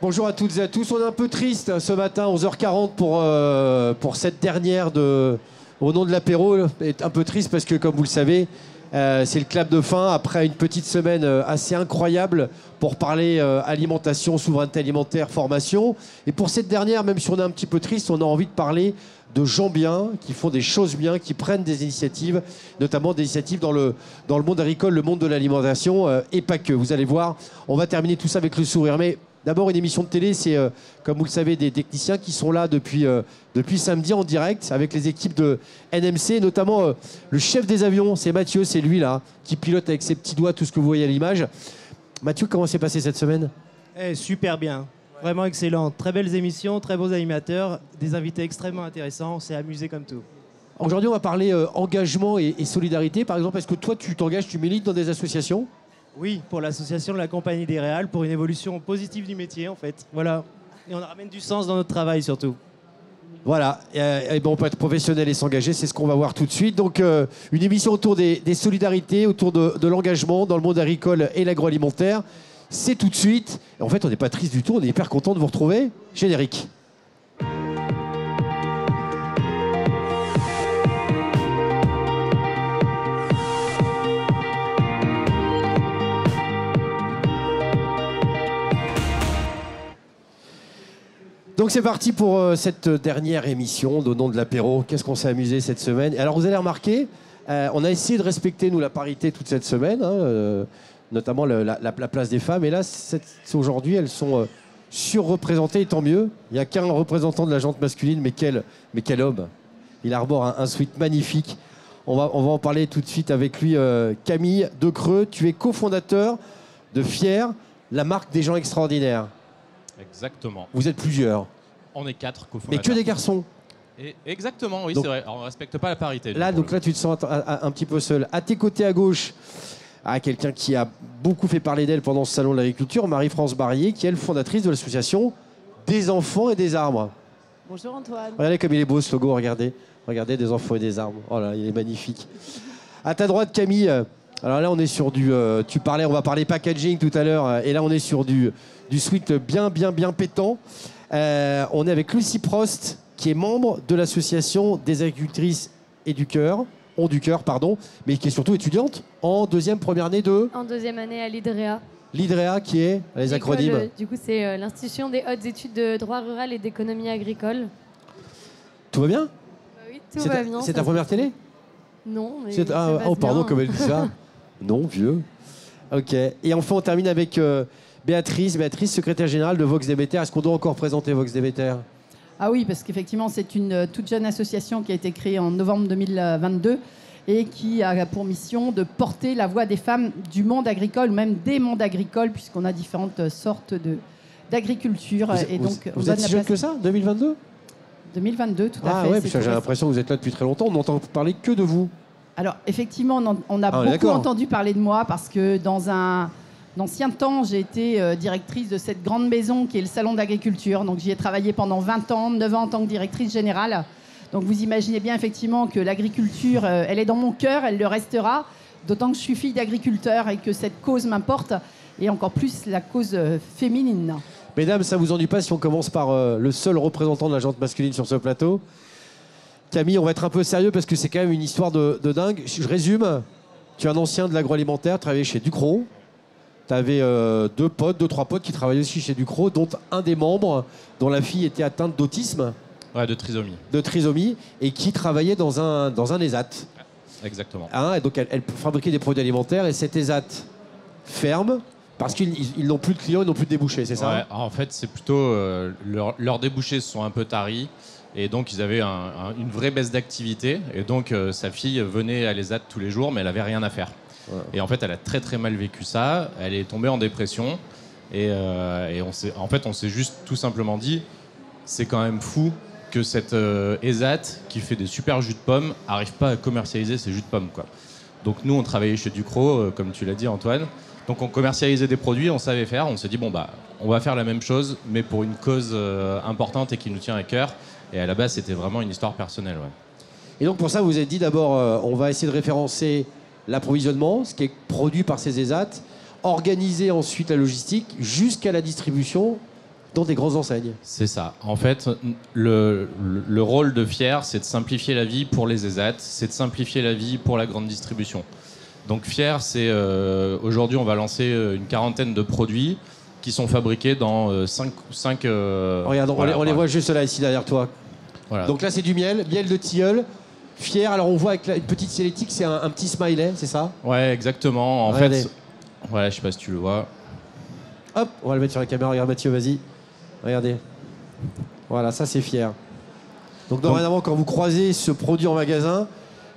Bonjour à toutes et à tous. On est un peu triste ce matin, 11h40 pour cette dernière au nom de l'apéro. C'est un peu triste parce que, comme vous le savez, c'est le clap de fin après une petite semaine assez incroyable pour parler alimentation, souveraineté alimentaire, formation. Et pour cette dernière, même si on est un petit peu triste, on a envie de parler de gens bien, qui font des choses bien, qui prennent des initiatives, notamment des initiatives dans le monde agricole, le monde de l'alimentation, et pas que. Vous allez voir, on va terminer tout ça avec le sourire. Mais d'abord, une émission de télé, c'est, comme vous le savez, des techniciens qui sont là depuis samedi en direct avec les équipes de NMC, notamment le chef des avions, c'est Mathieu, c'est lui là, qui pilote avec ses petits doigts tout ce que vous voyez à l'image. Mathieu, comment s'est passé cette semaine ? Super bien, vraiment excellent. Très belles émissions, très beaux animateurs, des invités extrêmement intéressants, on s'est amusé comme tout. Aujourd'hui, on va parler engagement et solidarité. Par exemple, est-ce que toi, tu t'engages, tu milites dans des associations ? Oui, pour l'association de la Compagnie des Réals, pour une évolution positive du métier en fait. Voilà. Et on ramène du sens dans notre travail surtout. Voilà, et bon, on peut être professionnel et s'engager, c'est ce qu'on va voir tout de suite. Donc, une émission autour des solidarités, autour de l'engagement dans le monde agricole et l'agroalimentaire. C'est tout de suite. Et en fait, on n'est pas triste du tout, on est hyper content de vous retrouver. Générique. Donc c'est parti pour cette dernière émission au nom de l'apéro. Qu'est-ce qu'on s'est amusé cette semaine. Alors vous allez remarquer, on a essayé de respecter nous la parité toute cette semaine, notamment la place des femmes. Et là, aujourd'hui, elles sont surreprésentées, et tant mieux. Il n'y a qu'un représentant de la gente masculine, mais quel homme. Il arbore un sweat magnifique. On va en parler tout de suite avec lui. Camille Decreux, tu es cofondateur de Fier, la marque des gens extraordinaires. Exactement. Vous êtes plusieurs. On est 4 cofondateurs. Mais que des garçons. Exactement, oui, donc, c'est vrai. Alors, on ne respecte pas la parité. Là, tu te sens un petit peu seul. À tes côtés à gauche, quelqu'un qui a beaucoup fait parler d'elle pendant ce salon de l'agriculture, Marie-France Barrier, qui est la fondatrice de l'association des enfants et des arbres. Bonjour Antoine. Regardez comme il est beau ce logo, regardez. Regardez, des enfants et des arbres. Oh là, il est magnifique. À ta droite, Camille. Alors là, on est sur du... on va parler packaging tout à l'heure. Et là, on est sur du sweat bien pétant. On est avec Lucie Prost, qui est membre de l'association des agricultrices et du cœur, mais qui est surtout étudiante en première année de... En deuxième année à l'IDREA. L'IDREA qui est, les acronymes. Du coup, c'est l'Institution des hautes études de droit rural et d'économie agricole. Tout va bien ? Oui, tout va bien. C'est ta première télé ? Non, mais pardon, comme elle dit ça. Non, vieux. Ok. Et enfin, on termine avec Béatrice, secrétaire générale de Vox Demeter. Est-ce qu'on doit encore présenter Vox Demeter ? Ah oui, parce qu'effectivement, c'est une toute jeune association qui a été créée en novembre 2022 et qui a pour mission de porter la voix des femmes du monde agricole, ou même des mondes agricoles, puisqu'on a différentes sortes d'agriculture. Vous êtes si jeune que ça, 2022 ? 2022, tout à fait. Ah ouais, parce que j'ai l'impression que vous êtes là depuis très longtemps. On n'entend parler que de vous. Alors, effectivement, on a beaucoup entendu parler de moi parce que dans un ancien temps, j'ai été directrice de cette grande maison qui est le Salon d'agriculture. Donc, j'y ai travaillé pendant 20 ans, 9 ans en tant que directrice générale. Donc, vous imaginez bien effectivement que l'agriculture, elle est dans mon cœur, elle le restera. D'autant que je suis fille d'agriculteur et que cette cause m'importe, et encore plus la cause féminine. Mesdames, ça vous ennuie pas si on commence par le seul représentant de la gente masculine sur ce plateau ? Camille, on va être un peu sérieux parce que c'est quand même une histoire de dingue. Je résume. Tu es un ancien de l'agroalimentaire, tu travaillais chez Ducros. Tu avais deux, trois potes qui travaillaient aussi chez Ducros, dont un des membres dont la fille était atteinte d'autisme. Ouais, de trisomie. De trisomie, et qui travaillait dans un ESAT. Exactement. Et donc elle fabriquait des produits alimentaires et cet ESAT ferme parce qu'ils n'ont plus de clients, ils n'ont plus de débouchés, c'est ça ? Ouais, en fait, c'est plutôt leurs débouchés se sont un peu taris. Et donc, ils avaient une vraie baisse d'activité. Et donc, sa fille venait à l'ESAT tous les jours, mais elle n'avait rien à faire. Ouais. Et en fait, elle a très, très mal vécu ça. Elle est tombée en dépression. Et on s'est juste tout simplement dit, c'est quand même fou que cette ESAT, qui fait des super jus de pommes, n'arrive pas à commercialiser ses jus de pommes, quoi. Donc, nous, on travaillait chez Ducros, comme tu l'as dit, Antoine. Donc, on commercialisait des produits, on savait faire. On s'est dit, on va faire la même chose, mais pour une cause importante et qui nous tient à cœur. Et à la base, c'était vraiment une histoire personnelle. Ouais. Et donc pour ça, vous avez dit d'abord, on va essayer de référencer l'approvisionnement, ce qui est produit par ces ESAT, organiser ensuite la logistique jusqu'à la distribution dans des grandes enseignes. C'est ça. En fait, le rôle de Fier, c'est de simplifier la vie pour les ESAT, c'est de simplifier la vie pour la grande distribution. Donc Fier, c'est aujourd'hui, on va lancer une quarantaine de produits qui sont fabriqués dans 5... Regarde, on les voit juste là, ici, derrière toi. Voilà. Donc là, c'est du miel de tilleul. Fier, alors on voit avec une petite signalétique, c'est un petit smiley, c'est ça? Ouais, exactement. En Regardez. fait, ouais, je sais pas si tu le vois. Hop, on va le mettre sur la caméra. Regarde Mathieu, vas-y. Regardez. Voilà, ça c'est Fier. Donc dorénavant, quand vous croisez ce produit en magasin,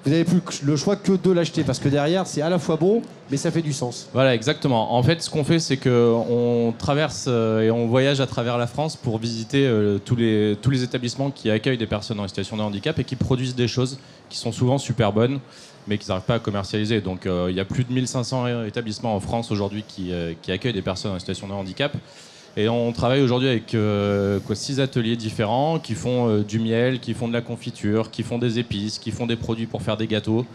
vous n'avez plus le choix que de l'acheter parce que derrière, c'est à la fois bon, mais ça fait du sens. Voilà, exactement. En fait, ce qu'on fait, c'est qu'on traverse et on voyage à travers la France pour visiter tous les établissements qui accueillent des personnes en situation de handicap et qui produisent des choses qui sont souvent super bonnes, mais qu'ils n'arrivent pas à commercialiser. Donc, il y a plus de 1500 établissements en France aujourd'hui qui accueillent des personnes en situation de handicap. Et on travaille aujourd'hui avec 6 ateliers différents qui font du miel, qui font de la confiture, qui font des épices, qui font des produits pour faire des gâteaux.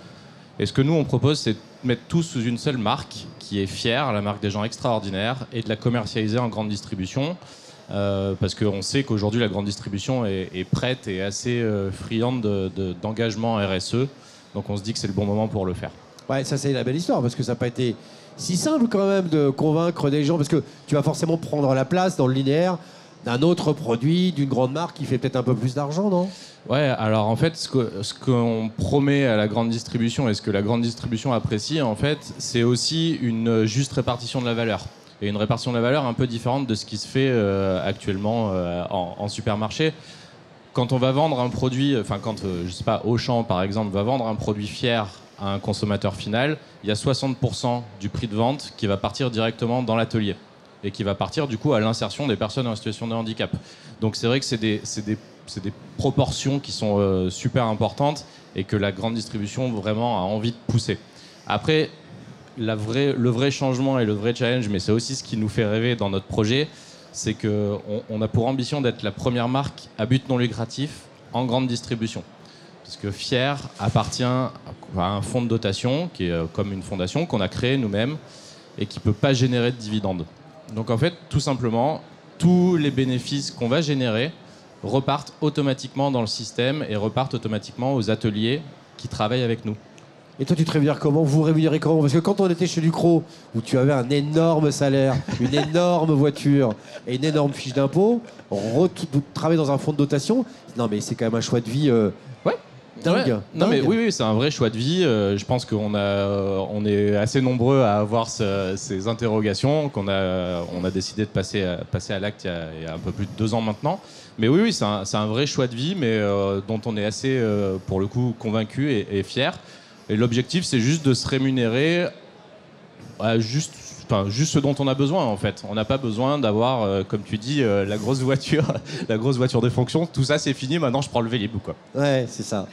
Et ce que nous, on propose, c'est de mettre tout sous une seule marque, qui est Fier, la marque des gens extraordinaires, et de la commercialiser en grande distribution. Parce qu'on sait qu'aujourd'hui, la grande distribution est prête et assez friande d'engagement RSE. Donc on se dit que c'est le bon moment pour le faire. Ouais, ça c'est la belle histoire, parce que ça n'a pas été si simple quand même de convaincre des gens, parce que tu vas forcément prendre la place dans le linéaire d'un autre produit, d'une grande marque qui fait peut-être un peu plus d'argent, non? Ouais, alors en fait, ce qu'on promet à la grande distribution et ce que la grande distribution apprécie, en fait, c'est aussi une juste répartition de la valeur. Et une répartition de la valeur un peu différente de ce qui se fait actuellement en supermarché. Quand on va vendre un produit, enfin quand, je sais pas, Auchan par exemple, va vendre un produit Fier à un consommateur final, il y a 60% du prix de vente qui va partir directement dans l'atelier et qui va partir du coup à l'insertion des personnes en situation de handicap. Donc c'est vrai que c'est des proportions qui sont super importantes et que la grande distribution vraiment a envie de pousser. Après, le vrai changement et le vrai challenge, mais c'est aussi ce qui nous fait rêver dans notre projet, c'est qu'on a pour ambition d'être la première marque à but non lucratif en grande distribution. Parce que Fier appartient à un fonds de dotation qui est comme une fondation qu'on a créé nous-mêmes et qui ne peut pas générer de dividendes. Donc en fait, tout simplement, tous les bénéfices qu'on va générer repartent automatiquement dans le système et repartent automatiquement aux ateliers qui travaillent avec nous. Et toi, tu te rémunères comment? Vous vous rémunérez comment? Parce que quand on était chez Ducrot, où tu avais un énorme salaire, une énorme voiture et une énorme fiche d'impôt, travailler dans un fonds de dotation, non mais c'est quand même un choix de vie dingue. Ouais. Non mais oui, c'est un vrai choix de vie. Je pense qu'on est assez nombreux à avoir ces interrogations, qu'on a décidé de passer à l'acte il y a un peu plus de 2 ans maintenant. Mais oui, c'est un vrai choix de vie, mais dont on est assez, pour le coup, convaincu et fier. Et l'objectif, c'est juste de se rémunérer juste ce dont on a besoin, en fait. On n'a pas besoin d'avoir, comme tu dis, la grosse voiture des fonctions. Tout ça, c'est fini. Maintenant, je prends le Vélib, quoi. Ouais, c'est ça.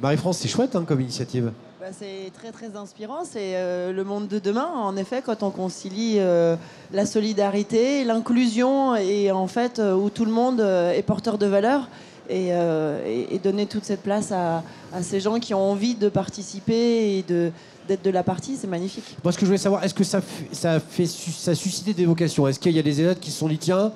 Marie-France, c'est chouette comme initiative. C'est très, très inspirant. C'est le monde de demain, en effet, quand on concilie la solidarité, l'inclusion, et en fait, où tout le monde est porteur de valeurs. Et donner toute cette place à ces gens qui ont envie de participer et d'être de la partie, c'est magnifique. Moi, ce que je voulais savoir, est-ce que ça a suscité des vocations? Est-ce qu'il y a des élèves qui se sont dit, tiens,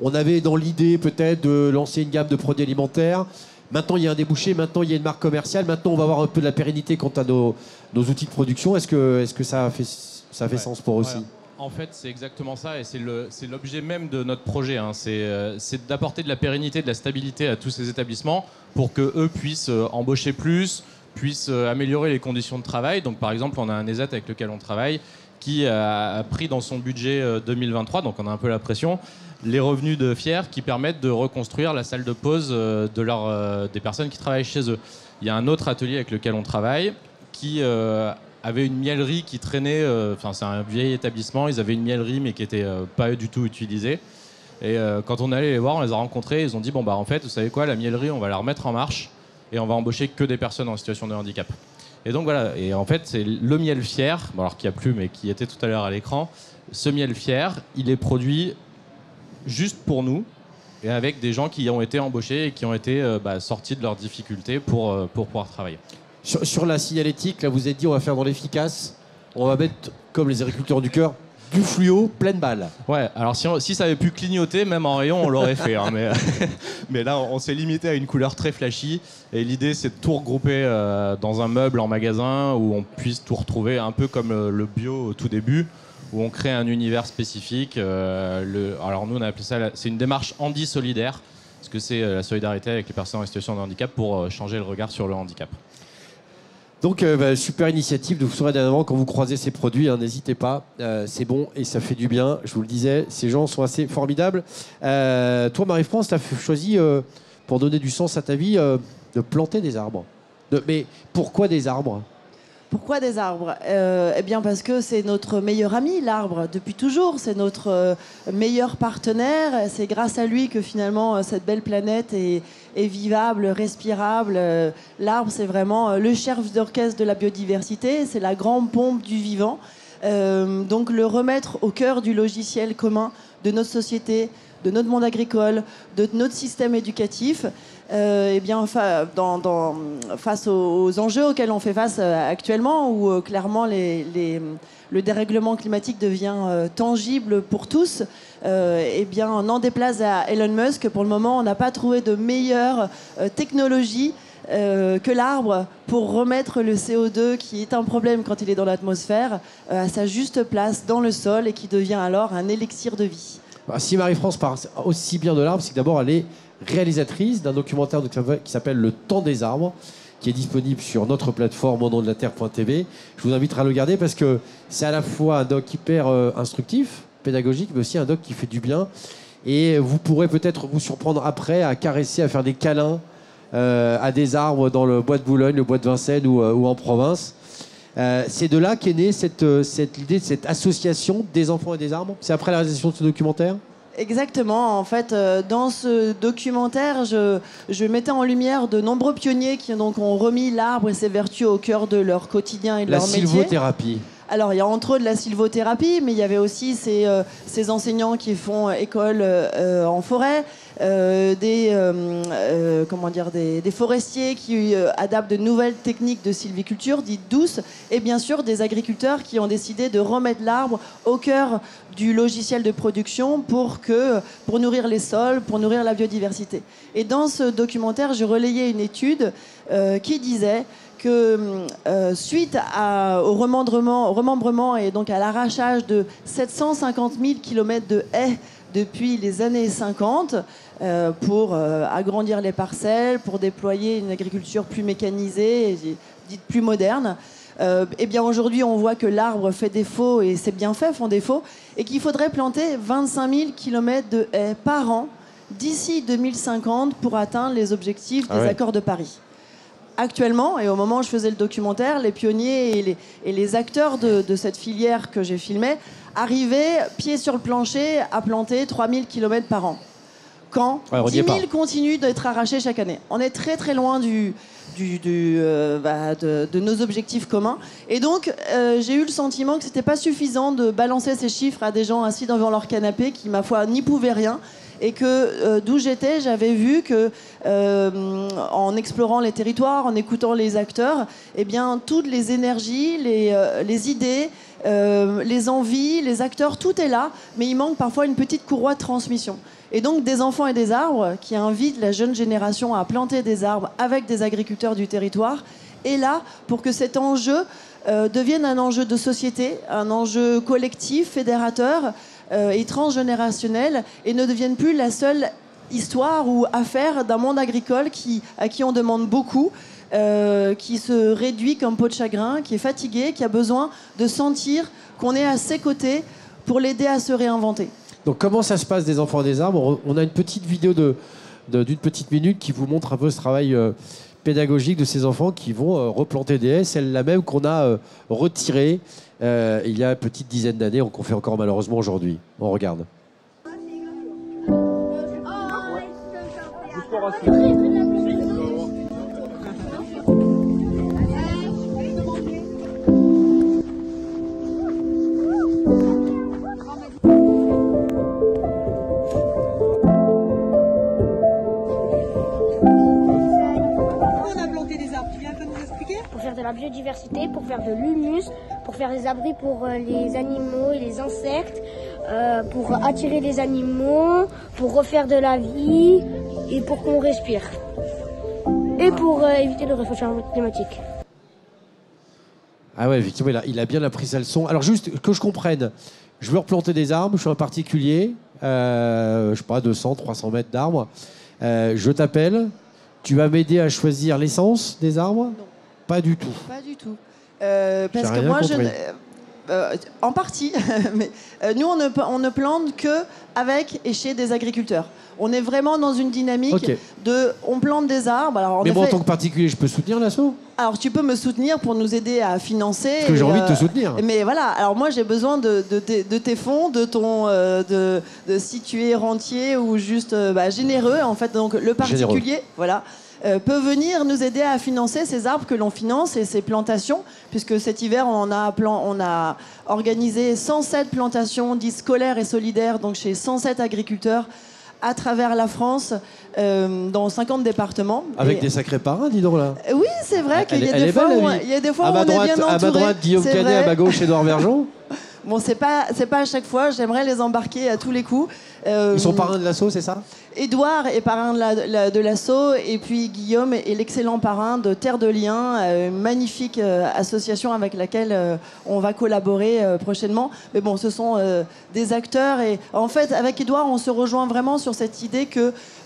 on avait dans l'idée peut-être de lancer une gamme de produits alimentaires, maintenant il y a un débouché, maintenant il y a une marque commerciale, maintenant on va avoir un peu de la pérennité quant à nos outils de production. Est-ce que ça a fait sens pour eux aussi? En fait, c'est exactement ça, et c'est l'objet même de notre projet. Hein. C'est d'apporter de la pérennité, de la stabilité à tous ces établissements pour qu'eux puissent embaucher plus, puissent améliorer les conditions de travail. Donc, par exemple, on a un ESAT avec lequel on travaille qui a pris dans son budget 2023, donc on a un peu la pression, les revenus de Fier qui permettent de reconstruire la salle de pause des personnes qui travaillent chez eux. Il y a un autre atelier avec lequel on travaille qui avait une mielerie qui traînait, c'est un vieil établissement, ils avaient une mielerie mais qui n'était pas du tout utilisée. Et quand on allait les voir, on les a rencontrés, ils ont dit, en fait, vous savez quoi, la mielerie, on va la remettre en marche et on va embaucher que des personnes en situation de handicap. Et donc voilà, et en fait, c'est le miel Fier, alors qu'il n'y a plus, mais qui était tout à l'heure à l'écran. Ce miel Fier, il est produit juste pour nous et avec des gens qui ont été embauchés et qui ont été sortis de leurs difficultés pour pouvoir travailler. Sur la signalétique, là, vous avez dit on va faire dans l'efficace, on va mettre comme les agriculteurs du cœur. du fluo, pleine balle. Ouais, alors si ça avait pu clignoter, même en rayon, on l'aurait fait. Hein, mais là, on s'est limité à une couleur très flashy. Et l'idée, c'est de tout regrouper dans un meuble en magasin où on puisse tout retrouver, un peu comme le bio au tout début, où on crée un univers spécifique. Alors nous, on a appelé ça, c'est une démarche handi-solidaire, parce que c'est la solidarité avec les personnes en situation de handicap pour changer le regard sur le handicap. Donc, super initiative. Vous saurez dernièrement quand vous croisez ces produits, hein, n'hésitez pas. C'est bon et ça fait du bien. Je vous le disais, ces gens sont assez formidables. Toi, Marie-France, tu as choisi, pour donner du sens à ta vie, de planter des arbres. Mais pourquoi des arbres ? Pourquoi des arbres ? Eh bien parce que c'est notre meilleur ami, l'arbre, depuis toujours. C'est notre meilleur partenaire. C'est grâce à lui que finalement cette belle planète est vivable, respirable. L'arbre, c'est vraiment le chef d'orchestre de la biodiversité. C'est la grande pompe du vivant. Donc le remettre au cœur du logiciel commun de notre société, de notre monde agricole, de notre système éducatif. Eh bien, face aux enjeux auxquels on fait face actuellement, où clairement le dérèglement climatique devient tangible pour tous, eh bien, on en déplace à Elon Musk. Pour le moment, on n'a pas trouvé de meilleure technologie que l'arbre pour remettre le CO2, qui est un problème quand il est dans l'atmosphère, à sa juste place dans le sol et qui devient alors un élixir de vie. Si Marie-France parle aussi bien de l'arbre, c'est que d'abord elle est réalisatrice d'un documentaire qui s'appelle Le Temps des arbres, qui est disponible sur notre plateforme aunomdelaterre.tv. Je vous inviterai à le regarder parce que c'est à la fois un doc hyper instructif, pédagogique, mais aussi un doc qui fait du bien. Et vous pourrez peut-être vous surprendre après à caresser, à faire des câlins à des arbres dans le bois de Boulogne, le bois de Vincennes ou en province. C'est de là qu'est née cette idée de cette association des enfants et des arbres. C'est après la réalisation de ce documentaire ? Exactement. En fait, dans ce documentaire, je mettais en lumière de nombreux pionniers qui donc, ont remis l'arbre et ses vertus au cœur de leur quotidien et de leur métier. La sylvothérapie. Alors, il y a entre autres la sylvothérapie, mais il y avait aussi ces enseignants qui font école en forêt, des forestiers qui adaptent de nouvelles techniques de sylviculture dites douces, et bien sûr des agriculteurs qui ont décidé de remettre l'arbre au cœur du logiciel de production pour nourrir les sols, pour nourrir la biodiversité. Et dans ce documentaire, je relayais une étude qui disait que suite au remembrement et donc à l'arrachage de 750 000 km de haies depuis les années 50 pour agrandir les parcelles, pour déployer une agriculture plus mécanisée, et dite plus moderne, eh bien aujourd'hui on voit que l'arbre fait défaut et ses bienfaits font défaut et qu'il faudrait planter 25 000 km de haies par an d'ici 2050 pour atteindre les objectifs des accords de Paris. Actuellement, et au moment où je faisais le documentaire, les pionniers et les acteurs de cette filière que j'ai filmée arrivaient, pieds sur le plancher, à planter 3000 km par an. Quand 10 000 continuent d'être arrachés chaque année. On est très très loin de nos objectifs communs. Et donc, j'ai eu le sentiment que c'était pas suffisant de balancer ces chiffres à des gens assis devant leur canapé qui, ma foi, n'y pouvaient rien. Et que d'où j'étais, j'avais vu que en explorant les territoires, en écoutant les acteurs, eh bien toutes les énergies, les idées, les envies, les acteurs, tout est là, mais il manque parfois une petite courroie de transmission. Et donc des enfants et des arbres qui invitent la jeune génération à planter des arbres avec des agriculteurs du territoire est là pour que cet enjeu devienne un enjeu de société, un enjeu collectif, fédérateur, et transgénérationnel, et ne deviennent plus la seule histoire ou affaire d'un monde agricole à qui on demande beaucoup, qui se réduit comme peau de chagrin, qui est fatigué, qui a besoin de sentir qu'on est à ses côtés pour l'aider à se réinventer. Donc comment ça se passe des enfants et des arbres ? On a une petite vidéo d'une petite minute qui vous montre un peu ce travail pédagogique de ces enfants qui vont replanter des haies, celle-là même qu'on a retirée il y a une petite dizaine d'années, qu'on fait encore malheureusement aujourd'hui. On regarde. Pour faire de la biodiversité, pour faire de l'humus, pour faire des abris pour les animaux et les insectes, pour attirer les animaux, pour refaire de la vie et pour qu'on respire. Et pour éviter le réchauffement climatique. Ah ouais, effectivement, il a bien appris sa leçon. Alors juste que je comprenne, je veux replanter des arbres, je suis un particulier, je sais pas, 200, 300 mètres d'arbres. Je t'appelle, tu vas m'aider à choisir l'essence des arbres? Non. Pas du tout. Pas du tout. Parce que moi, en partie, mais nous, on ne plante que avec et chez des agriculteurs. On est vraiment dans une dynamique de... On plante des arbres. Alors, mais moi, en tant que particulier, je peux soutenir l'assaut? Alors, tu peux me soutenir pour nous aider à financer. Parce que j'ai envie de te soutenir. Mais voilà, alors moi, j'ai besoin de tes fonds, de si tu es rentier ou juste généreux. En fait, donc le particulier, voilà, peut venir nous aider à financer ces arbres que l'on finance et ces plantations, puisque cet hiver, on a organisé 107 plantations dites scolaires et solidaires, donc chez 107 agriculteurs, à travers la France, dans 50 départements. Avec des sacrés parrains, dis donc là. Oui, c'est vrai qu'il y a des fois où on est bien entouré. À ma droite, Guillaume Canet, à ma gauche, Édouard Vergeon. Bon, c'est pas à chaque fois. J'aimerais les embarquer à tous les coups. Ils sont parrains de l'assaut, c'est ça? Édouard est parrain de l'assaut, et puis Guillaume est l'excellent parrain de Terre de Liens, une magnifique association avec laquelle on va collaborer prochainement. Mais bon, ce sont des acteurs, et en fait, avec Édouard, on se rejoint vraiment sur cette idée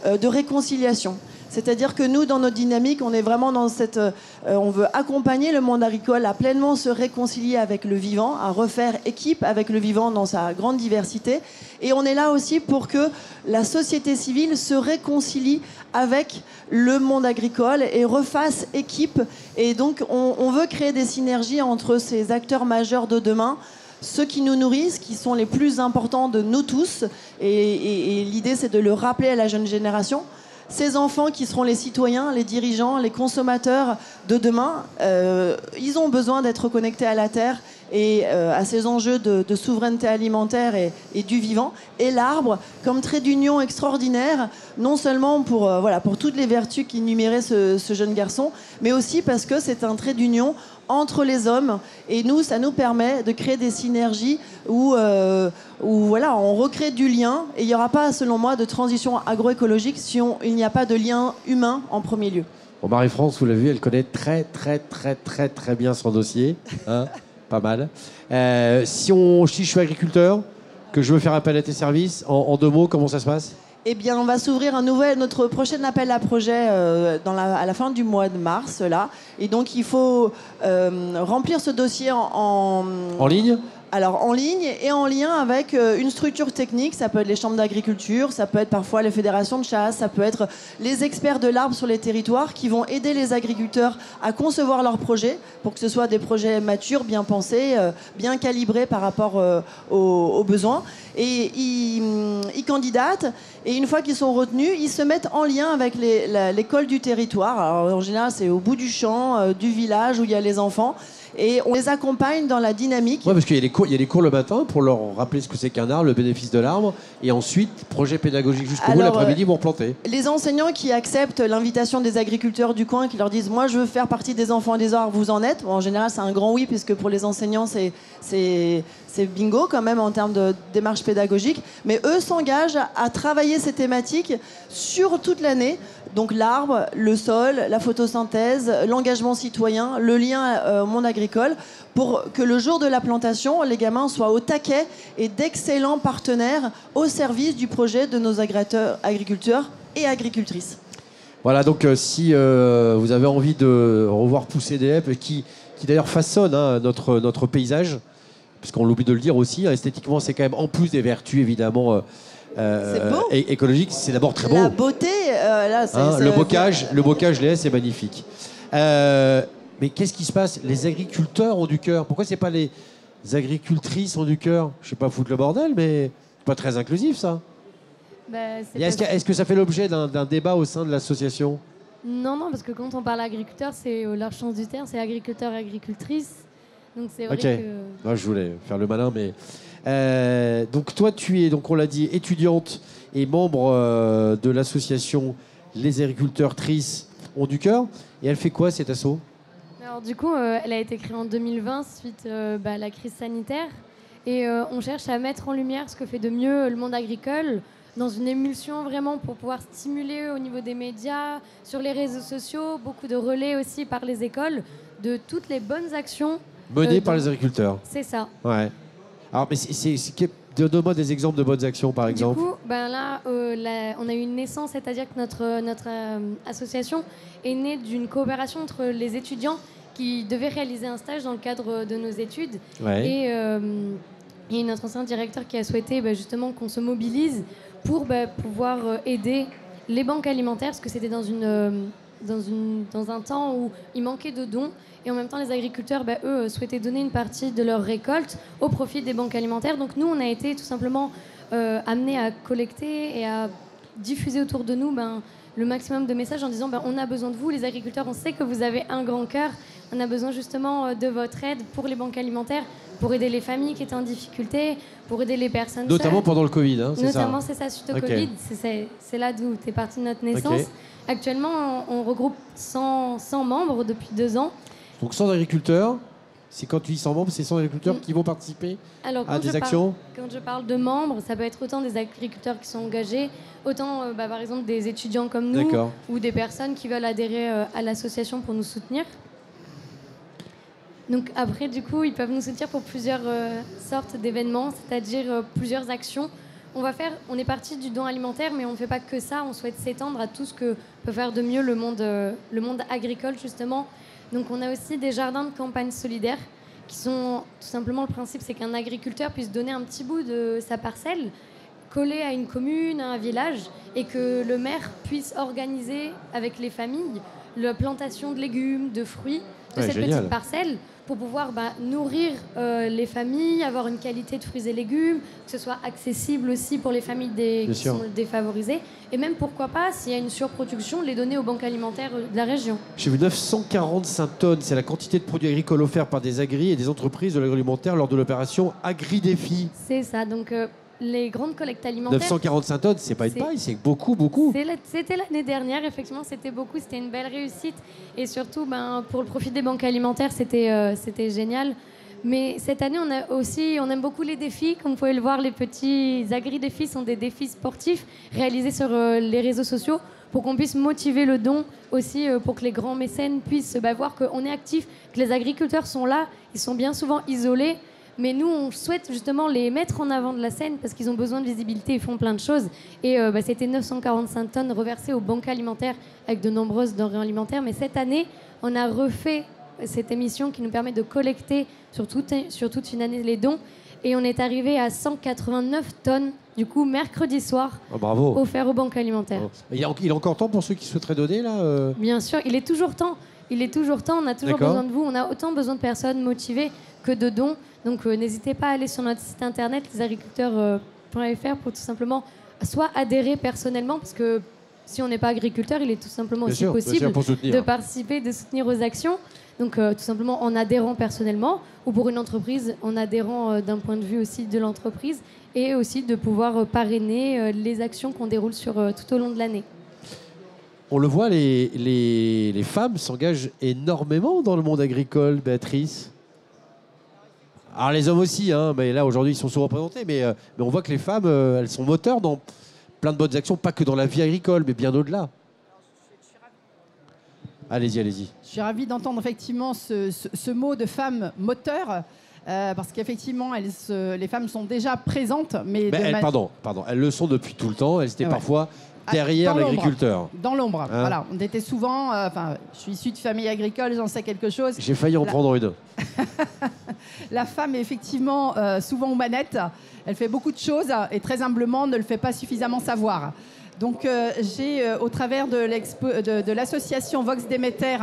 de réconciliation. C'est-à-dire que nous, dans notre dynamique, on est vraiment dans cette... on veut accompagner le monde agricole à pleinement se réconcilier avec le vivant, à refaire équipe avec le vivant dans sa grande diversité. Et on est là aussi pour que la société civile se réconcilie avec le monde agricole et refasse équipe. Et donc, on veut créer des synergies entre ces acteurs majeurs de demain, ceux qui nous nourrissent, qui sont les plus importants de nous tous. Et l'idée, c'est de le rappeler à la jeune génération. Ces enfants qui seront les citoyens, les dirigeants, les consommateurs de demain, ils ont besoin d'être connectés à la terre et à ces enjeux de souveraineté alimentaire et du vivant. Et l'arbre, comme trait d'union extraordinaire, non seulement pour toutes les vertus qu'énumérait ce jeune garçon, mais aussi parce que c'est un trait d'union entre les hommes. Et nous, ça nous permet de créer des synergies où on recrée du lien. Et il n'y aura pas, selon moi, de transition agroécologique si il n'y a pas de lien humain en premier lieu. Bon, Marie-France, vous l'avez vu, elle connaît très bien son dossier. Hein, pas mal. Si je suis agriculteur, que je veux faire appel à tes services, en 2 mots, comment ça se passe? Eh bien, on va s'ouvrir notre prochain appel à projet à la fin du mois de mars, là. Et donc, il faut remplir ce dossier en ligne. Alors, en ligne et en lien avec une structure technique. Ça peut être les chambres d'agriculture, ça peut être parfois les fédérations de chasse, ça peut être les experts de l'arbre sur les territoires qui vont aider les agriculteurs à concevoir leurs projets pour que ce soit des projets matures, bien pensés, bien calibrés par rapport aux besoins. Et ils candidatent, et une fois qu'ils sont retenus, ils se mettent en lien avec l'école du territoire. Alors, en général, c'est au bout du champ, du village où il y a les enfants. Et on les accompagne dans la dynamique. Oui, parce qu'il y a les cours le matin pour leur rappeler ce que c'est qu'un arbre, le bénéfice de l'arbre. Et ensuite, projet pédagogique jusqu'au bout, l'après-midi, ils vont replanter. Les enseignants qui acceptent l'invitation des agriculteurs du coin, qui leur disent « Moi, je veux faire partie des enfants et des arbres, vous en êtes ?» En général, c'est un grand oui, puisque pour les enseignants, c'est bingo quand même en termes de démarche pédagogique. Mais eux s'engagent à travailler ces thématiques sur toute l'année. Donc l'arbre, le sol, la photosynthèse, l'engagement citoyen, le lien au monde agricole, pour que le jour de la plantation, les gamins soient au taquet et d'excellents partenaires au service du projet de nos agriculteurs et agricultrices. Voilà, donc si vous avez envie de revoir pousser des haies qui d'ailleurs façonnent notre paysage, parce qu'on l'oublie de le dire aussi, esthétiquement c'est quand même, en plus des vertus évidemment écologiques, c'est d'abord très beau. La beauté, là, le bocage, les haies, c'est magnifique. Mais qu'est-ce qui se passe? Les agriculteurs ont du cœur. Pourquoi c'est pas les agricultrices ont du cœur? Je sais pas foutre le bordel, mais c'est pas très inclusif ça. Est-ce que ça fait l'objet d'un débat au sein de l'association? Non, parce que quand on parle agriculteur, c'est au large sens du terme, c'est agriculteur et agricultrice. Donc c'est vrai que... Non, je voulais faire le malin, mais... donc toi, tu es, donc on l'a dit, étudiante et membre de l'association Les Agriculteurs Trices ont du cœur. Et elle fait quoi, cet asso? Alors du coup, elle a été créée en 2020 suite à la crise sanitaire. Et on cherche à mettre en lumière ce que fait de mieux le monde agricole, dans une émulsion vraiment pour pouvoir stimuler au niveau des médias, sur les réseaux sociaux, beaucoup de relais aussi par les écoles, de toutes les bonnes actions menées par les agriculteurs. C'est ça. Ouais. Alors, mais donne-moi des exemples de bonnes actions, par exemple. Du coup, là, on a eu une naissance, c'est-à-dire que notre association est née d'une coopération entre les étudiants qui devaient réaliser un stage dans le cadre de nos études. Ouais. Et notre ancien directeur qui a souhaité justement qu'on se mobilise pour pouvoir aider les banques alimentaires, parce que c'était dans un temps où il manquait de dons. Et en même temps, les agriculteurs, eux, souhaitaient donner une partie de leur récolte au profit des banques alimentaires. Donc nous, on a été tout simplement amenés à collecter et à diffuser autour de nous le maximum de messages en disant on a besoin de vous, les agriculteurs, on sait que vous avez un grand cœur, on a besoin justement de votre aide pour les banques alimentaires, pour aider les familles qui étaient en difficulté, pour aider les personnes notamment seules. Pendant le Covid, hein, c'est Notamment, ça. c'est ça, suite au Covid, c'est là d'où est partie notre naissance. Actuellement, on regroupe 100 membres depuis 2 ans. Donc 100 agriculteurs, c'est quand tu dis 100 membres, c'est 100 agriculteurs qui vont participer à des actions. Quand je parle de membres, ça peut être autant des agriculteurs qui sont engagés, autant par exemple des étudiants comme nous, ou des personnes qui veulent adhérer à l'association pour nous soutenir. Donc après, du coup, ils peuvent nous soutenir pour plusieurs sortes d'événements, c'est-à-dire plusieurs actions. On est parti du don alimentaire, mais on ne fait pas que ça. On souhaite s'étendre à tout ce que peut faire de mieux le monde agricole, justement. Donc on a aussi des jardins de campagne solidaires qui sont tout simplement, le principe, c'est qu'un agriculteur puisse donner un petit bout de sa parcelle collé à une commune, à un village, et que le maire puisse organiser avec les familles la plantation de légumes, de fruits de cette petite parcelle pour pouvoir nourrir les familles, avoir une qualité de fruits et légumes, que ce soit accessible aussi pour les familles qui sont défavorisées, et même pourquoi pas, s'il y a une surproduction, les donner aux banques alimentaires de la région. J'ai vu 945 tonnes, c'est la quantité de produits agricoles offerts par des agris et des entreprises de l'agroalimentaire lors de l'opération Agri-Défi. C'est ça, donc les grandes collectes alimentaires... 945 tonnes, c'est pas une paille, c'est beaucoup, beaucoup. C'était l'année dernière, effectivement, c'était beaucoup, c'était une belle réussite. Et surtout, pour le profit des banques alimentaires, c'était génial. Mais cette année, on aime beaucoup les défis. Comme vous pouvez le voir, les petits agri-défis sont des défis sportifs réalisés sur les réseaux sociaux pour qu'on puisse motiver le don aussi, pour que les grands mécènes puissent voir qu'on est actifs, que les agriculteurs sont là, ils sont bien souvent isolés. Mais nous, on souhaite justement les mettre en avant de la scène parce qu'ils ont besoin de visibilité, ils font plein de choses. Et c'était 945 tonnes reversées aux banques alimentaires avec de nombreuses denrées alimentaires. Mais cette année, on a refait cette émission qui nous permet de collecter sur toute une année les dons. Et on est arrivé à 189 tonnes, du coup, mercredi soir, offert aux banques alimentaires. Il est encore temps pour ceux qui souhaiteraient donner, là Bien sûr, il est toujours temps. On a toujours besoin de vous. On a autant besoin de personnes motivées que de dons. Donc n'hésitez pas à aller sur notre site internet lesagriculteurs.fr pour tout simplement soit adhérer personnellement, parce que si on n'est pas agriculteur, il est tout simplement possible de participer, de soutenir aux actions. Donc tout simplement en adhérant personnellement, ou pour une entreprise en adhérant d'un point de vue aussi de l'entreprise, et aussi de pouvoir parrainer les actions qu'on déroule tout au long de l'année. On le voit, les femmes s'engagent énormément dans le monde agricole, Béatrice. Alors les hommes aussi, mais là aujourd'hui ils sont sous-représentés, mais on voit que les femmes, elles sont moteurs dans plein de bonnes actions, pas que dans la vie agricole, mais bien au-delà. Allez-y. Je suis ravie d'entendre effectivement ce mot de femme moteur, parce qu'effectivement les femmes sont déjà présentes, mais pardon, elles le sont depuis tout le temps, elles étaient parfois derrière l'agriculteur. Dans l'ombre, voilà. On était souvent... je suis issue de famille agricole, j'en sais quelque chose. J'ai failli en prendre une. La femme est effectivement souvent aux manettes. Elle fait beaucoup de choses et très humblement ne le fait pas suffisamment savoir. Donc j'ai, au travers de l'association Vox Déméter,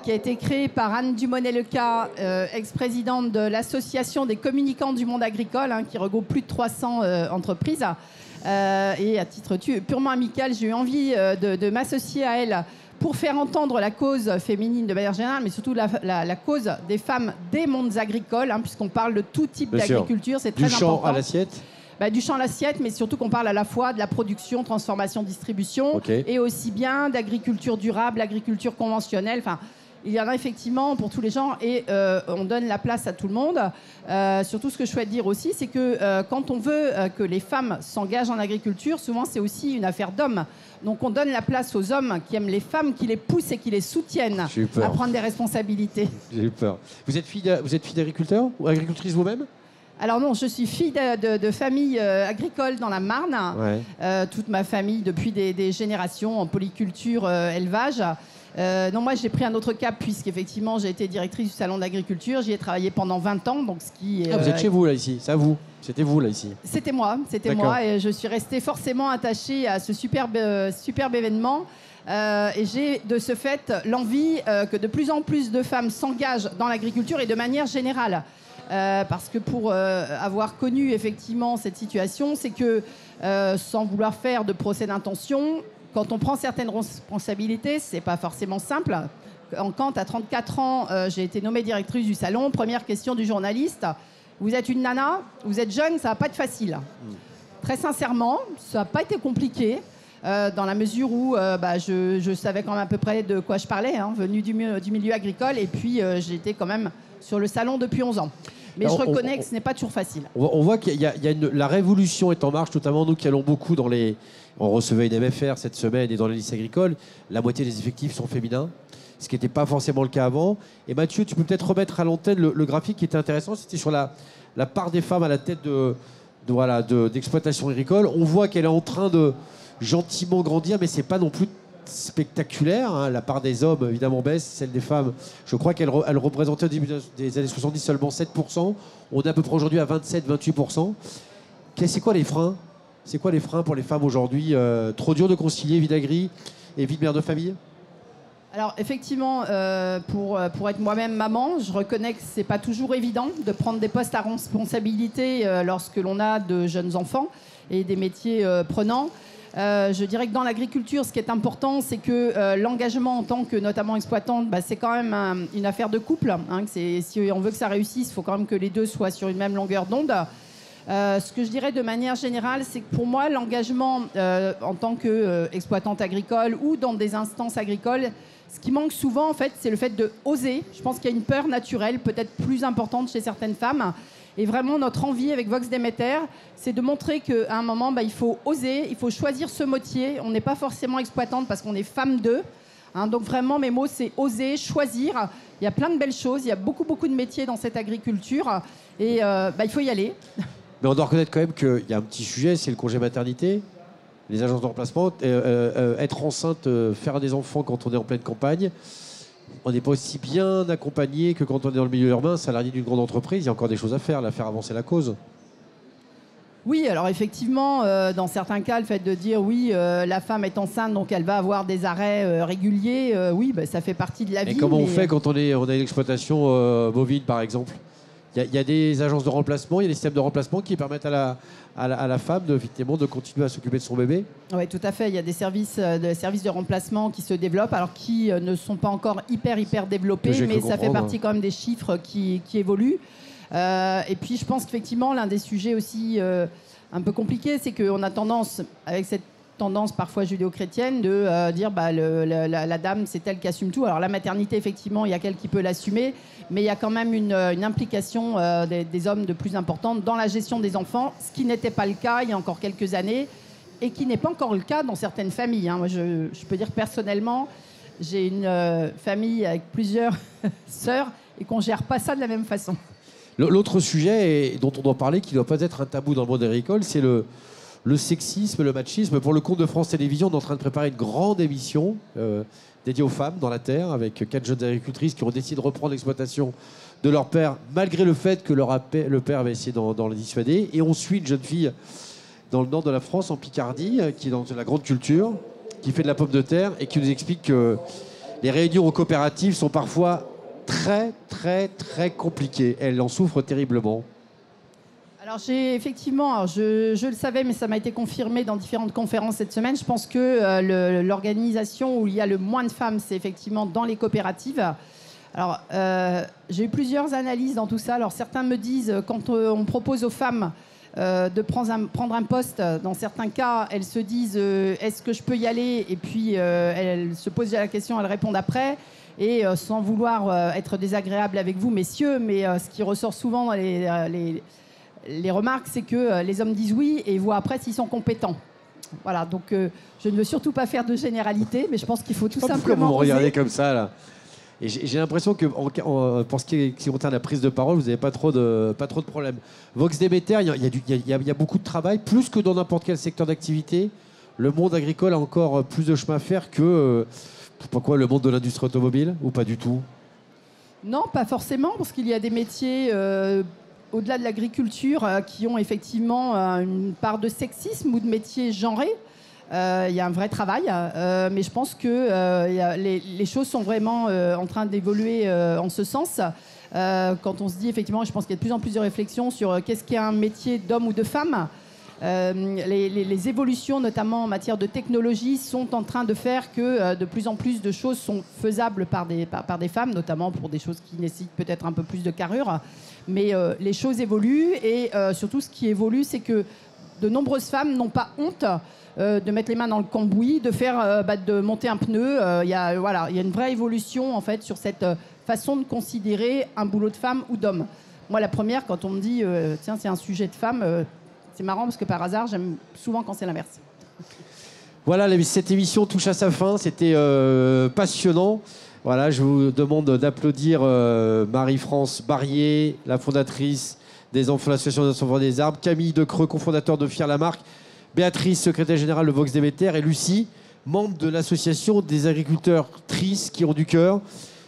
qui a été créée par Anne Dumonet-Leca, ex-présidente de l'association des communicants du monde agricole, qui regroupe plus de 300 entreprises. Et à titre purement amical, j'ai eu envie de m'associer à elle pour faire entendre la cause féminine de manière générale, mais surtout la cause des femmes des mondes agricoles, puisqu'on parle de tout type d'agriculture, c'est très important. Du champ à l'assiette ? Du champ à l'assiette, mais surtout qu'on parle à la fois de la production, transformation, distribution, et aussi bien d'agriculture durable, agriculture conventionnelle. Il y en a effectivement pour tous les genres et on donne la place à tout le monde. Surtout, ce que je souhaite dire aussi, c'est que quand on veut que les femmes s'engagent en agriculture, souvent c'est aussi une affaire d'hommes. Donc on donne la place aux hommes qui aiment les femmes, qui les poussent et qui les soutiennent à prendre des responsabilités. J'ai eu peur. Vous êtes fille d'agriculteur ou agricultrice vous-même? Alors non, je suis fille de famille agricole dans la Marne. Ouais. Toute ma famille depuis des générations en polyculture, élevage. Non, moi j'ai pris un autre cap puisqu'effectivement j'ai été directrice du salon d'agriculture. J'y ai travaillé pendant 20 ans. Donc ce qui, vous êtes chez vous là ici, c'est à vous. C'était vous là ici. C'était moi et je suis restée forcément attachée à ce superbe événement. Et j'ai de ce fait l'envie que de plus en plus de femmes s'engagent dans l'agriculture et de manière générale. Parce que pour avoir connu effectivement cette situation, c'est que sans vouloir faire de procès d'intention, quand on prend certaines responsabilités, c'est pas forcément simple. Quand à 34 ans, j'ai été nommée directrice du salon, première question du journaliste, vous êtes une nana, vous êtes jeune, ça va pas être facile. Très sincèrement, ça n'a pas été compliqué. Dans la mesure où je savais quand même à peu près de quoi je parlais, venue du milieu agricole, et puis j'étais quand même sur le salon depuis 11 ans. Mais alors, je reconnais que ce n'est pas toujours facile. On voit qu'il y a la révolution est en marche, notamment nous qui allons beaucoup dans les... On recevait une MFR cette semaine et dans les lycées agricoles, la moitié des effectifs sont féminins, ce qui n'était pas forcément le cas avant. Et Mathieu, tu peux peut-être remettre à l'antenne le graphique qui était intéressant, c'était sur la part des femmes à la tête d'exploitation agricole. On voit qu'elle est en train de gentiment grandir, mais c'est pas non plus spectaculaire. Hein. La part des hommes, évidemment, baisse. Celle des femmes, je crois qu'elle représentait au début des années 70 seulement 7%. On est à peu près aujourd'hui à 27-28%. C'est quoi les freins? C'est quoi les freins pour les femmes aujourd'hui? Trop dur de concilier vie d'agri et vie de mère de famille? Alors effectivement, pour être moi-même maman, je reconnais que c'est pas toujours évident de prendre des postes à responsabilité lorsque l'on a de jeunes enfants et des métiers prenants. Je dirais que dans l'agriculture, ce qui est important, c'est que l'engagement en tant que notamment exploitante, c'est quand même une affaire de couple. Hein, si on veut que ça réussisse, il faut quand même que les deux soient sur une même longueur d'onde. Ce que je dirais de manière générale, c'est que pour moi, l'engagement en tant qu'exploitante agricole ou dans des instances agricoles, ce qui manque souvent, en fait, c'est le fait de oser. Je pense qu'il y a une peur naturelle, peut-être plus importante chez certaines femmes. Et vraiment, notre envie avec Vox Demeter, c'est de montrer qu'à un moment, il faut oser, il faut choisir ce métier. On n'est pas forcément exploitante parce qu'on est femme d'eux. Hein, donc vraiment, mes mots, c'est oser, choisir. Il y a plein de belles choses. Il y a beaucoup, beaucoup de métiers dans cette agriculture. Et il faut y aller. Mais on doit reconnaître quand même qu'il y a un petit sujet, c'est le congé maternité. Les agences de remplacement, être enceinte, faire des enfants quand on est en pleine campagne, on n'est pas aussi bien accompagné que quand on est dans le milieu urbain, salarié d'une grande entreprise. Il y a encore des choses à faire avancer la cause. Oui, alors effectivement, dans certains cas, le fait de dire oui, la femme est enceinte, donc elle va avoir des arrêts réguliers, ça fait partie de la vie. Et comment on fait quand on a une exploitation bovine, par exemple? Il y a des agences de remplacement, il y a des systèmes de remplacement qui permettent à la femme de continuer à s'occuper de son bébé. Oui, tout à fait. Il y a des services de remplacement qui se développent, alors qui ne sont pas encore hyper développés, mais ça fait partie quand même des chiffres qui évoluent. Et puis, je pense qu'effectivement, l'un des sujets aussi un peu compliqués, c'est qu'on a tendance, avec cette tendance parfois judéo-chrétienne, de dire la dame, c'est elle qui assume tout. Alors la maternité, effectivement, il y a qu'elle qui peut l'assumer, mais il y a quand même une implication des hommes de plus importante dans la gestion des enfants, ce qui n'était pas le cas il y a encore quelques années, et qui n'est pas encore le cas dans certaines familles. Hein. Moi, je peux dire personnellement, j'ai une famille avec plusieurs sœurs, et qu'on ne gère pas ça de la même façon. L'autre sujet dont on doit parler, qui ne doit pas être un tabou dans le monde agricole, c'est le sexisme, le machisme. Pour le compte de France Télévisions, on est en train de préparer une grande émission dédiée aux femmes dans la terre, avec 4 jeunes agricultrices qui ont décidé de reprendre l'exploitation de leur père, malgré le fait que le père avait essayé d'en les dissuader. Et on suit une jeune fille dans le nord de la France, en Picardie, qui est dans la grande culture, qui fait de la pomme de terre et qui nous explique que les réunions aux coopératives sont parfois très compliquées. Elle en souffre terriblement. Alors je le savais, mais ça m'a été confirmé dans différentes conférences cette semaine. Je pense que l'organisation où il y a le moins de femmes, c'est effectivement dans les coopératives. Alors, j'ai eu plusieurs analyses dans tout ça. Alors, certains me disent, quand on propose aux femmes de prendre un poste, dans certains cas, elles se disent, est-ce que je peux y aller? Et puis, elles se posent la question, elles répondent après. Et sans vouloir être désagréable avec vous, messieurs, mais ce qui ressort souvent dans les remarques, c'est que les hommes disent oui et voient après s'ils sont compétents. Voilà, donc je ne veux surtout pas faire de généralité, mais je pense qu'il faut tout simplement... Pourquoi vous me regardez comme ça, là? Et j'ai l'impression que pour ce qui concerne la prise de parole, vous n'avez pas trop de problèmes. Vox Demeter, il y a beaucoup de travail, plus que dans n'importe quel secteur d'activité. Le monde agricole a encore plus de chemin à faire que pourquoi le monde de l'industrie automobile, ou pas du tout? Non, pas forcément, parce qu'il y a des métiers au-delà de l'agriculture qui ont effectivement une part de sexisme ou de métiers genrés. Il y a un vrai travail, mais je pense que les choses sont vraiment en train d'évoluer en ce sens. Quand on se dit, effectivement, je pense qu'il y a de plus en plus de réflexions sur qu'est-ce qu'est un métier d'homme ou de femme. Les évolutions, notamment en matière de technologie, sont en train de faire que de plus en plus de choses sont faisables par des femmes, notamment pour des choses qui nécessitent peut-être un peu plus de carrure. Mais les choses évoluent et surtout ce qui évolue, c'est que de nombreuses femmes n'ont pas honte de mettre les mains dans le cambouis, de monter un pneu. Il y a une vraie évolution en fait sur cette façon de considérer un boulot de femme ou d'homme. Moi, la première, quand on me dit tiens, c'est un sujet de femme, c'est marrant parce que par hasard, j'aime souvent quand c'est l'inverse. Voilà, cette émission touche à sa fin. C'était passionnant. Voilà, je vous demande d'applaudir Marie-France Barrier, la fondatrice des enfants de l'Association des enfants des arbres, Camille Decreux, cofondateur de Fier la marque, Béatrice, secrétaire générale de Vox Demeter, et Lucie, membre de l'association des agriculteurs Tris qui ont du cœur.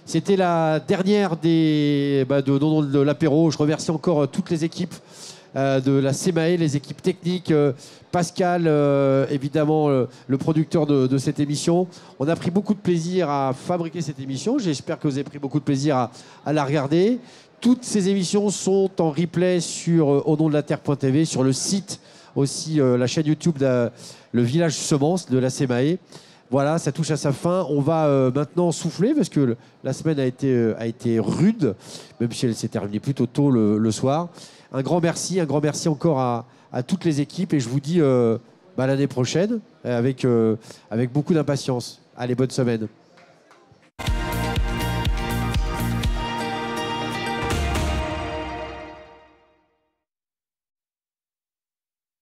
C'était la dernière de l'apéro. Je remercie encore toutes les équipes de la CMAE, les équipes techniques, Pascal, évidemment, le producteur de cette émission. On a pris beaucoup de plaisir à fabriquer cette émission. J'espère que vous avez pris beaucoup de plaisir à la regarder. Toutes ces émissions sont en replay sur aunondelaterre.tv, sur le site aussi, la chaîne YouTube Le Village Semence de la CMAE. Voilà, ça touche à sa fin. On va maintenant souffler parce que la semaine a été rude, même si elle s'est terminée plutôt tôt le soir. Un grand merci encore à toutes les équipes et je vous dis l'année prochaine avec beaucoup d'impatience. Allez, bonne semaine.